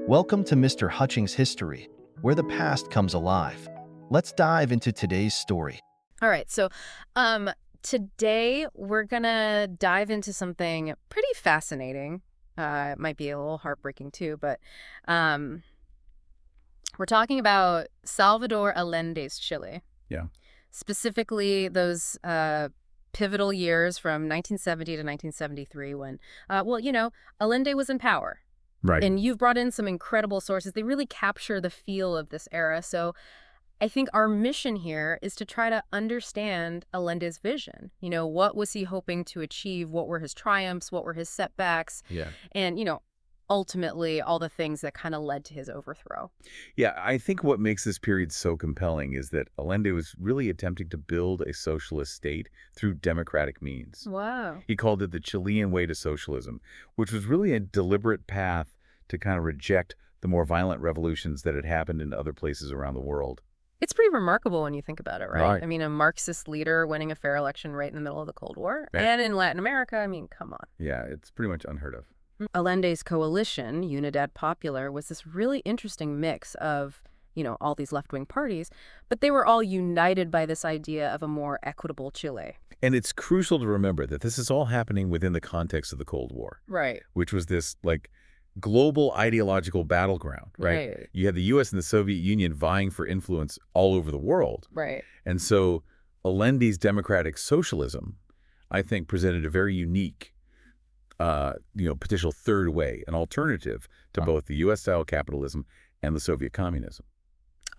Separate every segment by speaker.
Speaker 1: Welcome to Mr. Hutchings' History, where the past comes alive. Let's dive into today's story.
Speaker 2: All right, so um, today we're gonna dive into something pretty fascinating. It might be a little heartbreaking too, but um, we're talking about Salvador Allende's Chile,
Speaker 3: Yeah.
Speaker 2: specifically those pivotal years from 1970 to 1973 when, Allende was in power.
Speaker 3: Right.
Speaker 2: And you've brought in some incredible sources. They really capture the feel of this era. So I think our mission here is to try to understand Allende's vision. What was he hoping to achieve? What were his triumphs? What were his setbacks?
Speaker 3: Yeah.
Speaker 2: And, ultimately all the things that kind of led to his overthrow.
Speaker 3: Yeah, I think what makes this period so compelling is that Allende was really attempting to build a socialist state through democratic means.
Speaker 2: Wow.
Speaker 3: He called it the Chilean way to socialism, which was really a deliberate path to kind of reject the more violent revolutions that had happened in other places around the world.
Speaker 2: It's pretty remarkable when you think about it, right?
Speaker 3: Right.
Speaker 2: I mean, a Marxist leader winning a fair election right in the middle of the Cold War.
Speaker 3: Right.
Speaker 2: And in Latin America, I mean, come on.
Speaker 3: Yeah, it's pretty much unheard of.
Speaker 2: Allende's coalition, Unidad Popular, was this really interesting mix of, all these left-wing parties, but they were all united by this idea of a more equitable Chile.
Speaker 3: And it's crucial to remember that this is all happening within the context of the Cold War,
Speaker 2: Right.
Speaker 3: which was this, global ideological battleground, right?
Speaker 2: Right.
Speaker 3: You had the U.S. and the Soviet Union vying for influence all over the world.
Speaker 2: Right.
Speaker 3: And so Allende's democratic socialism, I think, presented a very unique, potential third way, an alternative to both the U.S.-style capitalism and the Soviet communism.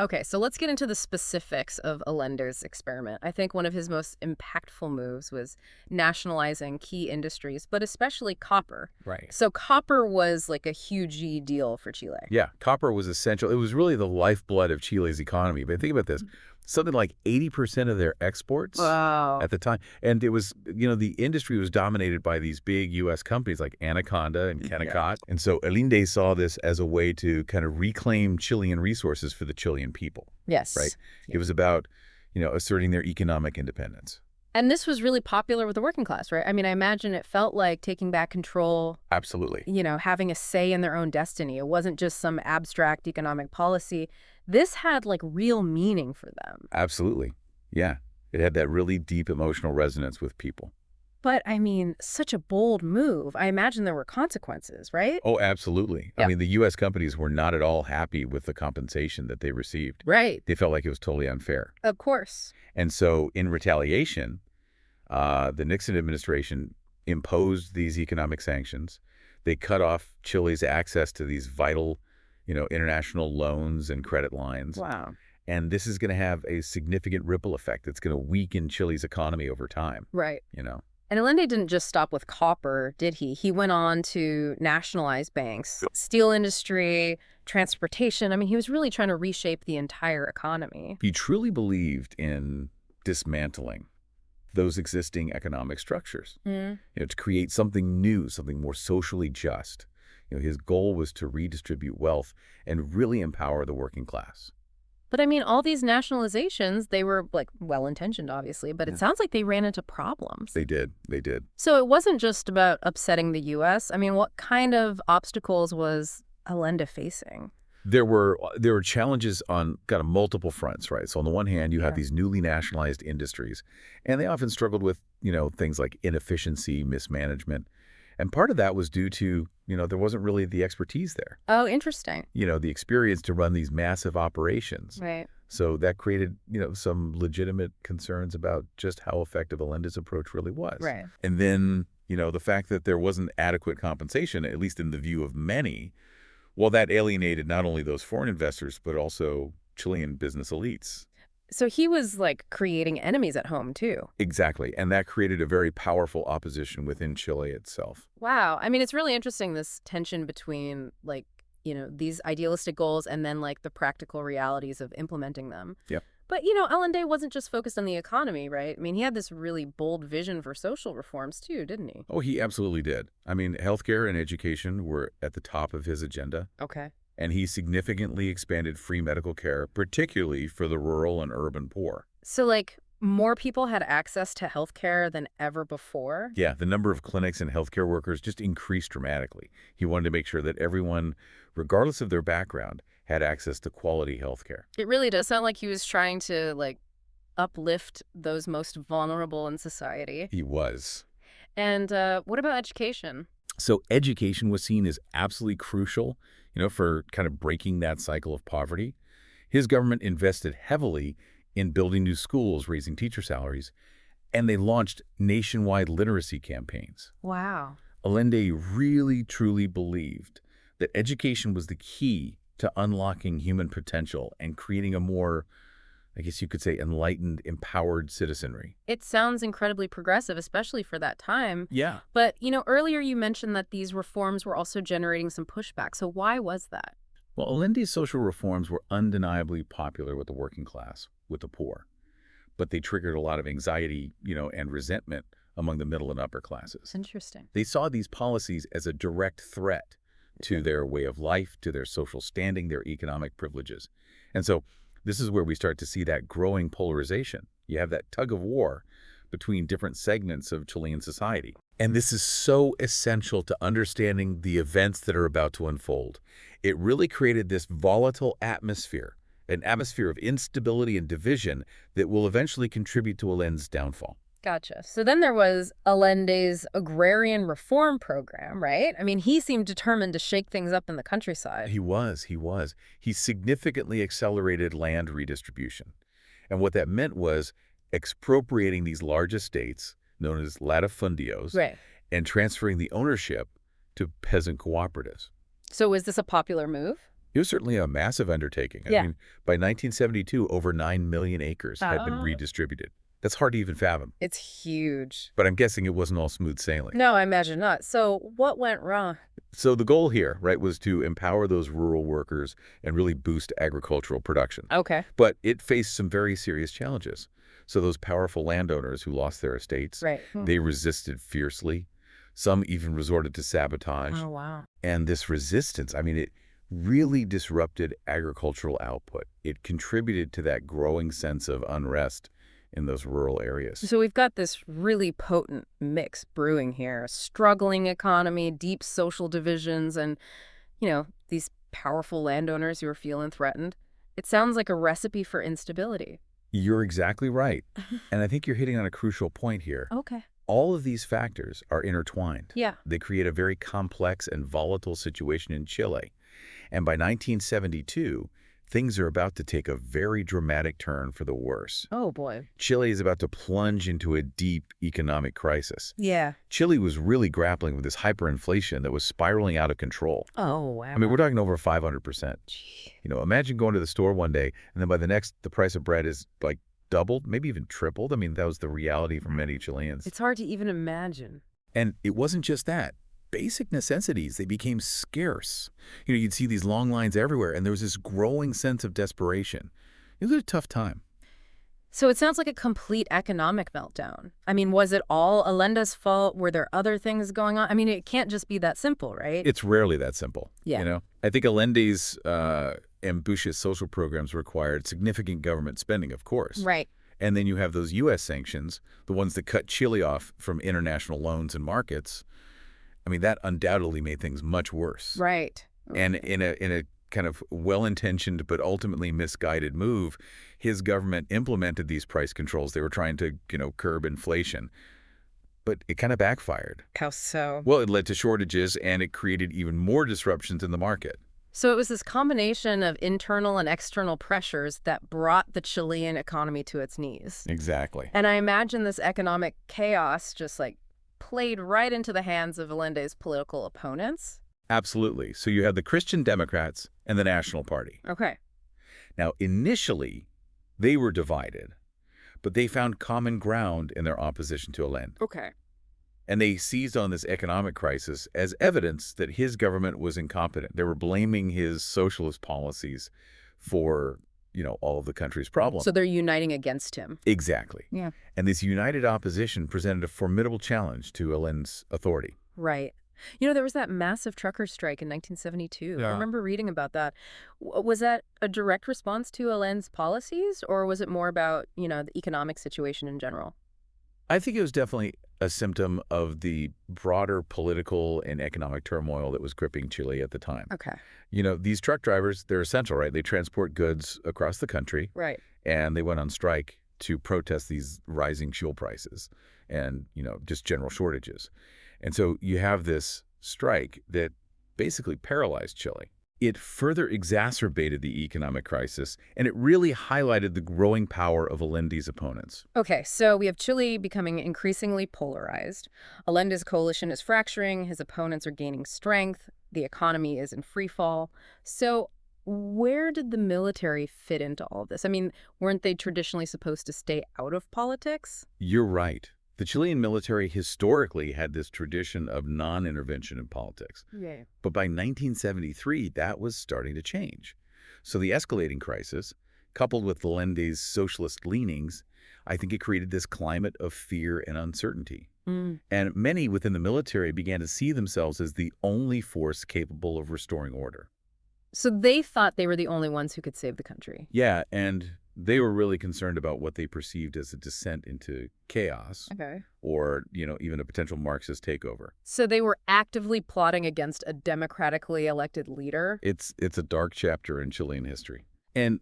Speaker 2: Okay, so let's get into the specifics of Allende's experiment. I think one of his most impactful moves was nationalizing key industries, but especially copper.
Speaker 3: Right.
Speaker 2: So copper was like a huge deal for Chile.
Speaker 3: Yeah, copper was essential. It was really the lifeblood of Chile's economy. But think about this. Something like 80% of their exports at the time. And it was, the industry was dominated by these big U.S. companies like Anaconda and Kennecott. Yeah. And so Allende saw this as a way to kind of reclaim Chilean resources for the Chilean people.
Speaker 2: Yes.
Speaker 3: Right? It was about, asserting their economic independence.
Speaker 2: And this was really popular with the working class, right? I mean, I imagine it felt like taking back control.
Speaker 3: Absolutely.
Speaker 2: Having a say in their own destiny. It wasn't just some abstract economic policy. This had real meaning for them.
Speaker 3: Absolutely. Yeah. It had that really deep emotional resonance with people.
Speaker 2: But, I mean, such a bold move. I imagine there were consequences, right?
Speaker 3: Oh, absolutely.
Speaker 2: Yeah.
Speaker 3: I mean, the U.S. companies were not at all happy with the compensation that they received.
Speaker 2: Right.
Speaker 3: They felt like it was totally unfair.
Speaker 2: Of course.
Speaker 3: And so in retaliation, the Nixon administration imposed these economic sanctions. They cut off Chile's access to these vital, international loans and credit lines.
Speaker 2: Wow.
Speaker 3: And this is going to have a significant ripple effect that's going to weaken Chile's economy over time.
Speaker 2: Right. And Allende didn't just stop with copper, did he? He went on to nationalize banks, steel industry, transportation. I mean, he was really trying to reshape the entire economy.
Speaker 3: He truly believed in dismantling those existing economic structures, to create something new, something more socially just. His goal was to redistribute wealth and really empower the working class.
Speaker 2: But I mean, all these nationalizations, they were well-intentioned, obviously, but it sounds like they ran into problems.
Speaker 3: They did.
Speaker 2: So it wasn't just about upsetting the U.S. I mean, what kind of obstacles was Allende facing?
Speaker 3: There were challenges on kind of multiple fronts, right? So on the one hand, you have these newly nationalized industries, and they often struggled with, things like inefficiency, mismanagement. And part of that was due to, there wasn't really the expertise there.
Speaker 2: Oh, interesting.
Speaker 3: The experience to run these massive operations.
Speaker 2: Right.
Speaker 3: So that created, some legitimate concerns about just how effective Allende's approach really was.
Speaker 2: Right.
Speaker 3: And then, the fact that there wasn't adequate compensation, at least in the view of many, well, that alienated not only those foreign investors, but also Chilean business elites.
Speaker 2: So he was creating enemies at home too.
Speaker 3: Exactly. And that created a very powerful opposition within Chile itself.
Speaker 2: Wow. I mean, it's really interesting, this tension between these idealistic goals and then the practical realities of implementing them.
Speaker 3: Yeah.
Speaker 2: But, Allende wasn't just focused on the economy, right? I mean, he had this really bold vision for social reforms too, didn't he?
Speaker 3: Oh, he absolutely did. I mean, healthcare and education were at the top of his agenda.
Speaker 2: Okay.
Speaker 3: And he significantly expanded free medical care, particularly for the rural and urban poor.
Speaker 2: So, more people had access to healthcare than ever before.
Speaker 3: Yeah, the number of clinics and healthcare workers just increased dramatically. He wanted to make sure that everyone, regardless of their background, had access to quality healthcare.
Speaker 2: It really does sound like he was trying to, like, uplift those most vulnerable in society.
Speaker 3: He was.
Speaker 2: And what about education?
Speaker 3: So education was seen as absolutely crucial, for kind of breaking that cycle of poverty. His government invested heavily in building new schools, raising teacher salaries, and they launched nationwide literacy campaigns.
Speaker 2: Wow.
Speaker 3: Allende really, truly believed that education was the key to unlocking human potential and creating a more, I guess you could say, enlightened, empowered citizenry.
Speaker 2: It sounds incredibly progressive, especially for that time.
Speaker 3: Yeah.
Speaker 2: But, earlier you mentioned that these reforms were also generating some pushback. So why was that?
Speaker 3: Well, Allende's social reforms were undeniably popular with the working class, with the poor. But they triggered a lot of anxiety, and resentment among the middle and upper classes.
Speaker 2: Interesting.
Speaker 3: They saw these policies as a direct threat to their way of life, to their social standing, their economic privileges. And so this is where we start to see that growing polarization. You have that tug of war between different segments of Chilean society. And this is so essential to understanding the events that are about to unfold. It really created this volatile atmosphere, an atmosphere of instability and division that will eventually contribute to Allende's downfall.
Speaker 2: Gotcha. So then there was Allende's agrarian reform program, right? I mean, he seemed determined to shake things up in the countryside.
Speaker 3: He was. He significantly accelerated land redistribution. And what that meant was expropriating these large estates, known as latifundios,
Speaker 2: Right.
Speaker 3: and transferring the ownership to peasant cooperatives.
Speaker 2: So was this a popular move?
Speaker 3: It was certainly a massive undertaking.
Speaker 2: Yeah.
Speaker 3: I mean, by 1972, over 9 million acres had been redistributed. That's hard to even fathom.
Speaker 2: It's huge.
Speaker 3: But I'm guessing it wasn't all smooth sailing.
Speaker 2: No, I imagine not. So what went wrong?
Speaker 3: So the goal here, right, was to empower those rural workers and really boost agricultural production.
Speaker 2: Okay.
Speaker 3: But it faced some very serious challenges. So those powerful landowners who lost their estates,
Speaker 2: Right.
Speaker 3: they resisted fiercely. Some even resorted to sabotage.
Speaker 2: Oh, wow.
Speaker 3: And this resistance, I mean, it really disrupted agricultural output. It contributed to that growing sense of unrest in those rural areas.
Speaker 2: So we've got this really potent mix brewing here. A struggling economy, deep social divisions, and, these powerful landowners who are feeling threatened. It sounds like a recipe for instability.
Speaker 3: You're exactly right. And I think you're hitting on a crucial point here.
Speaker 2: Okay.
Speaker 3: All of these factors are intertwined.
Speaker 2: Yeah.
Speaker 3: They create a very complex and volatile situation in Chile. And by 1972, things are about to take a very dramatic turn for the worse.
Speaker 2: Oh, boy.
Speaker 3: Chile is about to plunge into a deep economic crisis.
Speaker 2: Yeah.
Speaker 3: Chile was really grappling with this hyperinflation that was spiraling out of control.
Speaker 2: Oh, wow.
Speaker 3: I mean, we're talking over 500%.
Speaker 2: Gee.
Speaker 3: Imagine going to the store one day, and then by the next, the price of bread is like doubled, maybe even tripled. I mean, that was the reality for many Chileans.
Speaker 2: It's hard to even imagine.
Speaker 3: And it wasn't just that. Basic necessities, they became scarce. You'd see these long lines everywhere, and there was this growing sense of desperation. It was a tough time.
Speaker 2: So it sounds like a complete economic meltdown. I mean, was it all Allende's fault? Were there other things going on? I mean, it can't just be that simple, right?
Speaker 3: It's rarely that simple.
Speaker 2: Yeah.
Speaker 3: I think Allende's ambitious social programs required significant government spending, of course.
Speaker 2: Right.
Speaker 3: And then you have those U.S. sanctions, the ones that cut Chile off from international loans and markets. I mean, that undoubtedly made things much worse.
Speaker 2: Right.
Speaker 3: And in a kind of well-intentioned but ultimately misguided move, his government implemented these price controls. They were trying to, curb inflation. But it kind of backfired.
Speaker 2: How so?
Speaker 3: Well, it led to shortages, and it created even more disruptions in the market.
Speaker 2: So it was this combination of internal and external pressures that brought the Chilean economy to its knees.
Speaker 3: Exactly.
Speaker 2: And I imagine this economic chaos just played right into the hands of Allende's political opponents.
Speaker 3: Absolutely. So you have the Christian Democrats and the National Party.
Speaker 2: Okay.
Speaker 3: Now, initially, they were divided, but they found common ground in their opposition to Allende.
Speaker 2: Okay.
Speaker 3: And they seized on this economic crisis as evidence that his government was incompetent. They were blaming his socialist policies for, all of the country's problems.
Speaker 2: So they're uniting against him.
Speaker 3: Exactly.
Speaker 2: Yeah.
Speaker 3: And this united opposition presented a formidable challenge to Allende's authority.
Speaker 2: Right. There was that massive trucker strike in 1972. I
Speaker 3: Yeah.
Speaker 2: remember reading about that. Was that a direct response to Allende's policies, or was it more about, the economic situation in general?
Speaker 3: I think it was definitely a symptom of the broader political and economic turmoil that was gripping Chile at the time.
Speaker 2: Okay.
Speaker 3: These truck drivers, they're essential, right? They transport goods across the country,
Speaker 2: Right.
Speaker 3: and they went on strike to protest these rising fuel prices and, just general shortages. And so you have this strike that basically paralyzed Chile. It further exacerbated the economic crisis, and it really highlighted the growing power of Allende's opponents.
Speaker 2: Okay, so we have Chile becoming increasingly polarized. Allende's coalition is fracturing, his opponents are gaining strength, the economy is in free fall. So where did the military fit into all of this? I mean, weren't they traditionally supposed to stay out of politics?
Speaker 3: You're right. The Chilean military historically had this tradition of non-intervention in politics.
Speaker 2: Yeah.
Speaker 3: But by 1973, that was starting to change. So the escalating crisis, coupled with Allende's socialist leanings, I think it created this climate of fear and uncertainty.
Speaker 2: Mm.
Speaker 3: And many within the military began to see themselves as the only force capable of restoring order.
Speaker 2: So they thought they were the only ones who could save the country.
Speaker 3: Yeah, and they were really concerned about what they perceived as a descent into chaos
Speaker 2: Okay.
Speaker 3: or, even a potential Marxist takeover.
Speaker 2: So they were actively plotting against a democratically elected leader?
Speaker 3: It's a dark chapter in Chilean history. And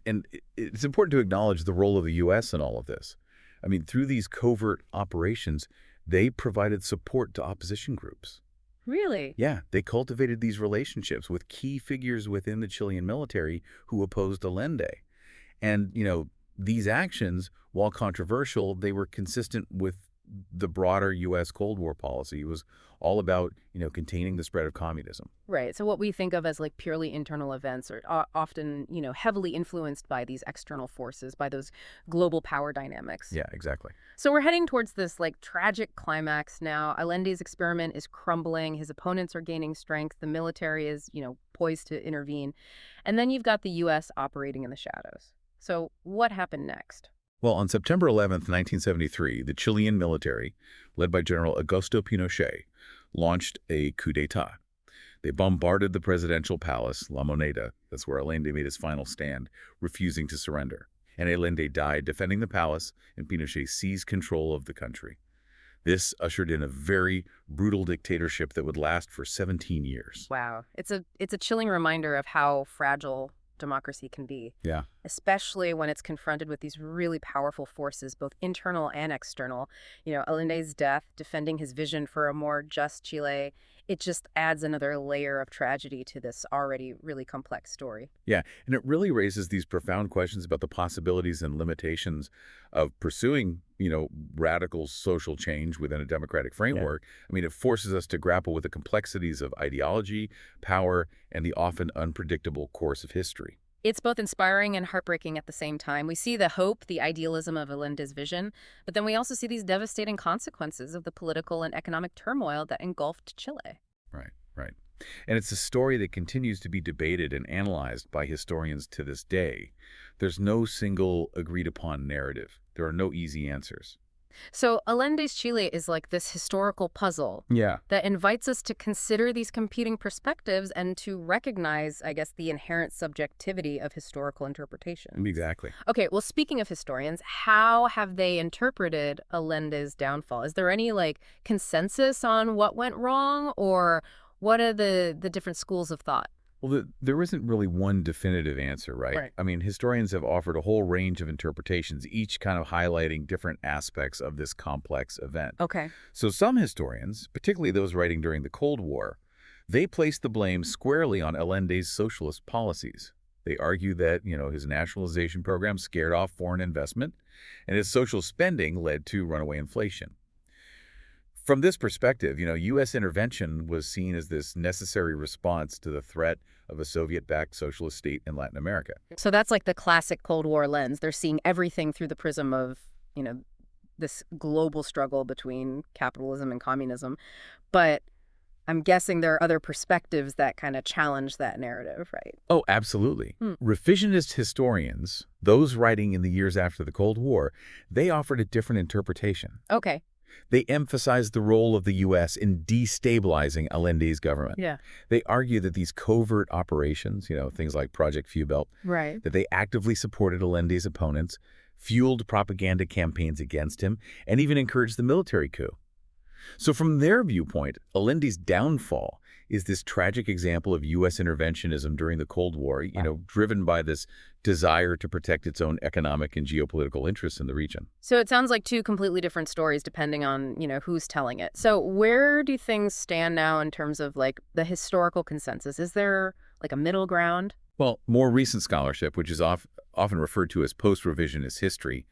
Speaker 3: it's important to acknowledge the role of the U.S. in all of this. I mean, through these covert operations, they provided support to opposition groups.
Speaker 2: Really?
Speaker 3: Yeah, they cultivated these relationships with key figures within the Chilean military who opposed Allende. And, these actions, while controversial, they were consistent with the broader U.S. Cold War policy. It was all about, containing the spread of communism.
Speaker 2: Right. So what we think of as like purely internal events are often, heavily influenced by these external forces, by those global power dynamics.
Speaker 3: Yeah, exactly.
Speaker 2: So we're heading towards this like tragic climax now. Allende's experiment is crumbling. His opponents are gaining strength. The military is, poised to intervene. And then you've got the U.S. operating in the shadows. So what happened next?
Speaker 3: Well, on September 11th, 1973, the Chilean military, led by General Augusto Pinochet, launched a coup d'etat. They bombarded the presidential palace, La Moneda, that's where Allende made his final stand, refusing to surrender. And Allende died defending the palace, and Pinochet seized control of the country. This ushered in a very brutal dictatorship that would last for 17 years.
Speaker 2: Wow. It's a chilling reminder of how fragile democracy can be.
Speaker 3: Yeah.
Speaker 2: Especially when it's confronted with these really powerful forces, both internal and external. Allende's death, defending his vision for a more just Chile, it just adds another layer of tragedy to this already really complex story.
Speaker 3: Yeah, and it really raises these profound questions about the possibilities and limitations of pursuing, radical social change within a democratic framework. Yeah. I mean, it forces us to grapple with the complexities of ideology, power, and the often unpredictable course of history.
Speaker 2: It's both inspiring and heartbreaking at the same time. We see the hope, the idealism of Allende's vision, but then we also see these devastating consequences of the political and economic turmoil that engulfed Chile.
Speaker 3: Right, right. And it's a story that continues to be debated and analyzed by historians to this day. There's no single agreed-upon narrative. There are no easy answers.
Speaker 2: So Allende's Chile is like this historical puzzle that invites us to consider these competing perspectives and to recognize, I guess, the inherent subjectivity of historical interpretation.
Speaker 3: Exactly.
Speaker 2: Okay, well, speaking of historians, how have they interpreted Allende's downfall? Is there any, consensus on what went wrong, or what are the different schools of thought?
Speaker 3: Well, there isn't really one definitive answer, right?
Speaker 2: Right.
Speaker 3: I mean, historians have offered a whole range of interpretations, each kind of highlighting different aspects of this complex event.
Speaker 2: Okay.
Speaker 3: So some historians, particularly those writing during the Cold War, they place the blame squarely on Allende's socialist policies. They argue that, his nationalization program scared off foreign investment, and his social spending led to runaway inflation. From this perspective, U.S. intervention was seen as this necessary response to the threat of a Soviet-backed socialist state in Latin America.
Speaker 2: So that's like the classic Cold War lens. They're seeing everything through the prism of, this global struggle between capitalism and communism. But I'm guessing there are other perspectives that kind of challenge that narrative, right?
Speaker 3: Oh, absolutely. Revisionist historians, those writing in the years after the Cold War, they offered a different interpretation.
Speaker 2: Okay.
Speaker 3: They emphasize the role of the U.S. in destabilizing Allende's government.
Speaker 2: Yeah.
Speaker 3: They argue that these covert operations, things like Project Belt,
Speaker 2: Right.
Speaker 3: that they actively supported Allende's opponents, fueled propaganda campaigns against him, and even encouraged the military coup. So from their viewpoint, Allende's downfall is this tragic example of U.S. interventionism during the Cold War, driven by this desire to protect its own economic and geopolitical interests in the region.
Speaker 2: So it sounds like two completely different stories depending on, who's telling it. So where do things stand now in terms of like the historical consensus? Is there like a middle ground?
Speaker 3: Well, more recent scholarship, which is often referred to as post-revisionist history,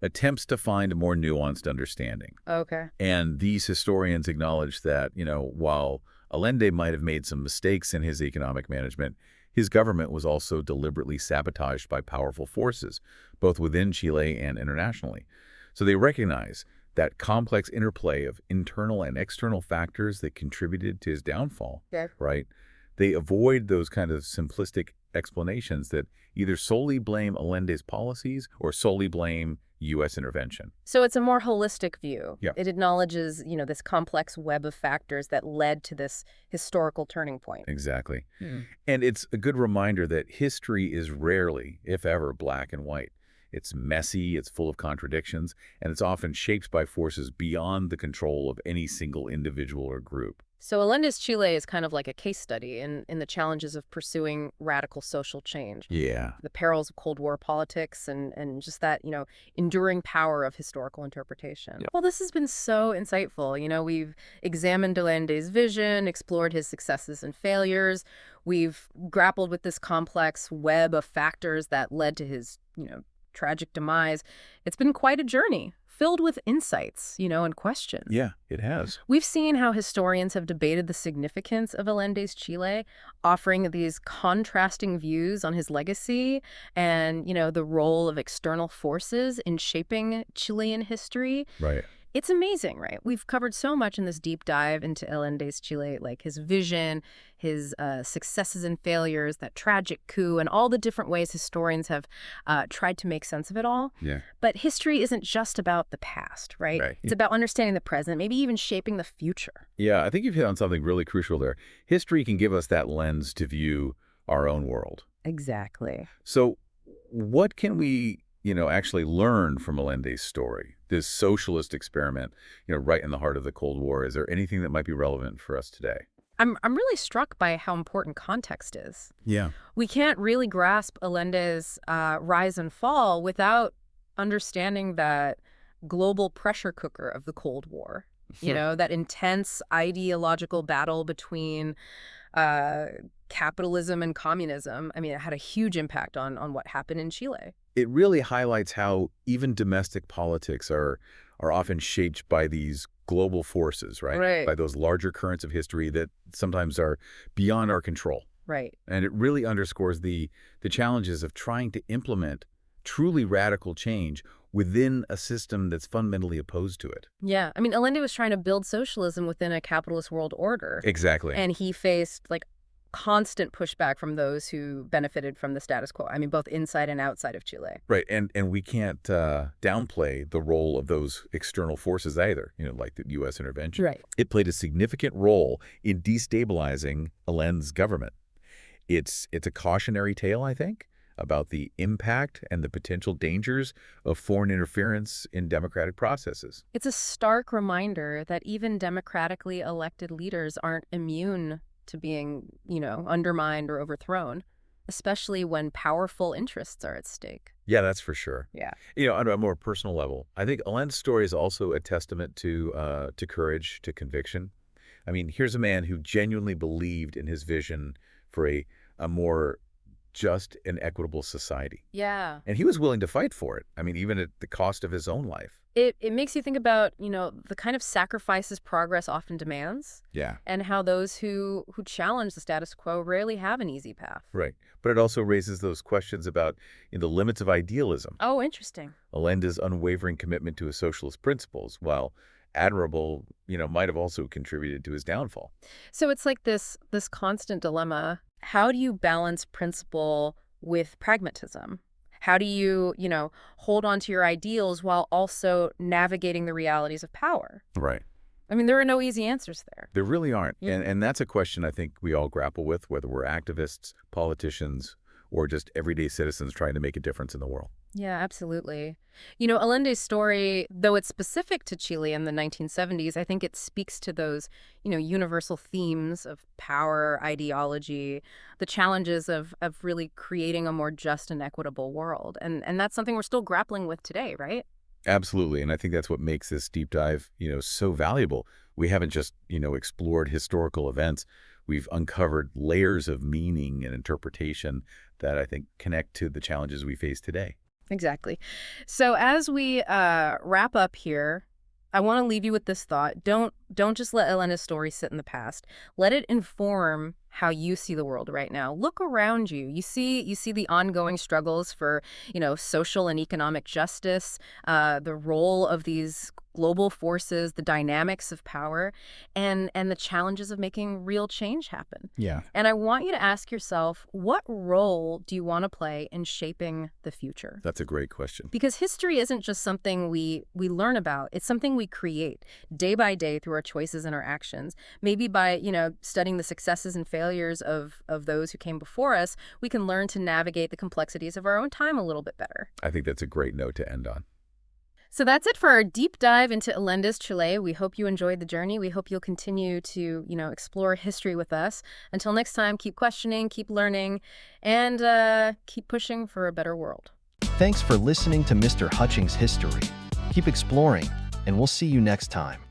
Speaker 3: attempts to find a more nuanced understanding.
Speaker 2: Okay.
Speaker 3: And these historians acknowledge that, while Allende might have made some mistakes in his economic management, his government was also deliberately sabotaged by powerful forces, both within Chile and internationally. So they recognize that complex interplay of internal and external factors that contributed to his downfall, right? They avoid those kind of simplistic explanations that either solely blame Allende's policies or solely blame U.S. intervention.
Speaker 2: So it's a more holistic view.
Speaker 3: Yeah.
Speaker 2: It acknowledges, this complex web of factors that led to this historical turning point.
Speaker 3: Exactly. And it's a good reminder that history is rarely, if ever, black and white. It's messy, it's full of contradictions, and it's often shaped by forces beyond the control of any single individual or group.
Speaker 2: So Allende's Chile is kind of like a case study in the challenges of pursuing radical social change.
Speaker 3: Yeah.
Speaker 2: The perils of Cold War politics and just that, enduring power of historical interpretation.
Speaker 3: Yep.
Speaker 2: Well, this has been so insightful. We've examined Allende's vision, explored his successes and failures. We've grappled with this complex web of factors that led to his, tragic demise. It's been quite a journey, filled with insights, and questions.
Speaker 3: Yeah, it has.
Speaker 2: We've seen how historians have debated the significance of Allende's Chile, offering these contrasting views on his legacy and, the role of external forces in shaping Chilean history.
Speaker 3: Right.
Speaker 2: It's amazing, right? We've covered so much in this deep dive into Allende's Chile, like his vision, his successes and failures, that tragic coup, and all the different ways historians have tried to make sense of it all.
Speaker 3: Yeah.
Speaker 2: But history isn't just about the past, right? It's about understanding the present, maybe even shaping the future.
Speaker 3: Yeah, I think you've hit on something really crucial there. History can give us that lens to view our own world.
Speaker 2: Exactly.
Speaker 3: So what can we actually learn from Allende's story, this socialist experiment, right in the heart of the Cold War? Is there anything that might be relevant for us today?
Speaker 2: I'm really struck by how important context is.
Speaker 3: Yeah.
Speaker 2: We can't really grasp Allende's rise and fall without understanding that global pressure cooker of the Cold War, that intense ideological battle between capitalism and communism. I mean, it had a huge impact on what happened in Chile.
Speaker 3: It really highlights how even domestic politics are often shaped by these global forces, right? By those larger currents of history that sometimes are beyond our control.
Speaker 2: Right.
Speaker 3: And it really underscores the challenges of trying to implement truly radical change within a system that's fundamentally opposed to it.
Speaker 2: Yeah. I mean, Allende was trying to build socialism within a capitalist world order.
Speaker 3: Exactly.
Speaker 2: And he faced constant pushback from those who benefited from the status quo. I mean, both inside and outside of Chile.
Speaker 3: Right. And we can't downplay the role of those external forces either, like the U.S. intervention.
Speaker 2: Right.
Speaker 3: It played a significant role in destabilizing Allende's government. It's a cautionary tale, I think, about the impact and the potential dangers of foreign interference in democratic processes.
Speaker 2: It's a stark reminder that even democratically elected leaders aren't immune to being, undermined or overthrown, especially when powerful interests are at stake.
Speaker 3: Yeah, that's for sure.
Speaker 2: Yeah.
Speaker 3: On a more personal level, I think Allende's story is also a testament to courage, to conviction. I mean, here's a man who genuinely believed in his vision for a more just and equitable society.
Speaker 2: Yeah.
Speaker 3: And he was willing to fight for it. I mean, even at the cost of his own life.
Speaker 2: It makes you think about, the kind of sacrifices progress often demands.
Speaker 3: Yeah.
Speaker 2: And how those who challenge the status quo rarely have an easy path.
Speaker 3: Right. But it also raises those questions about the limits of idealism.
Speaker 2: Oh, interesting.
Speaker 3: Allende's unwavering commitment to his socialist principles, while admirable, might have also contributed to his downfall.
Speaker 2: So it's like this constant dilemma. How do you balance principle with pragmatism? How do you, hold on to your ideals while also navigating the realities of power?
Speaker 3: Right.
Speaker 2: I mean, there are no easy answers there.
Speaker 3: There really aren't.
Speaker 2: Yeah.
Speaker 3: And that's a question I think we all grapple with, whether we're activists, politicians, or just everyday citizens trying to make a difference in the world.
Speaker 2: Yeah, absolutely. Allende's story, though it's specific to Chile in the 1970s, I think it speaks to those, universal themes of power, ideology, the challenges of really creating a more just and equitable world. And that's something we're still grappling with today, right?
Speaker 3: Absolutely. And I think that's what makes this deep dive, so valuable. We haven't just, explored historical events. We've uncovered layers of meaning and interpretation that I think connect to the challenges we face today.
Speaker 2: Exactly. So as we wrap up here, I want to leave you with this thought. Don't just let Elena's story sit in the past. Let it inform how you see the world right now. Look around you. You see the ongoing struggles for, social and economic justice, the role of these global forces, the dynamics of power, and the challenges of making real change happen.
Speaker 3: Yeah.
Speaker 2: And I want you to ask yourself, what role do you want to play in shaping the future?
Speaker 3: That's a great question.
Speaker 2: Because history isn't just something we learn about. It's something we create day by day through our choices and our actions. Maybe by, studying the successes and failures of those who came before us, we can learn to navigate the complexities of our own time a little bit better.
Speaker 3: I think that's a great note to end on.
Speaker 2: So that's it for our deep dive into Allende's Chile. We hope you enjoyed the journey. We hope you'll continue to, explore history with us. Until next time, keep questioning, keep learning, and keep pushing for a better world.
Speaker 1: Thanks for listening to Mr. Hutchings' History. Keep exploring, and we'll see you next time.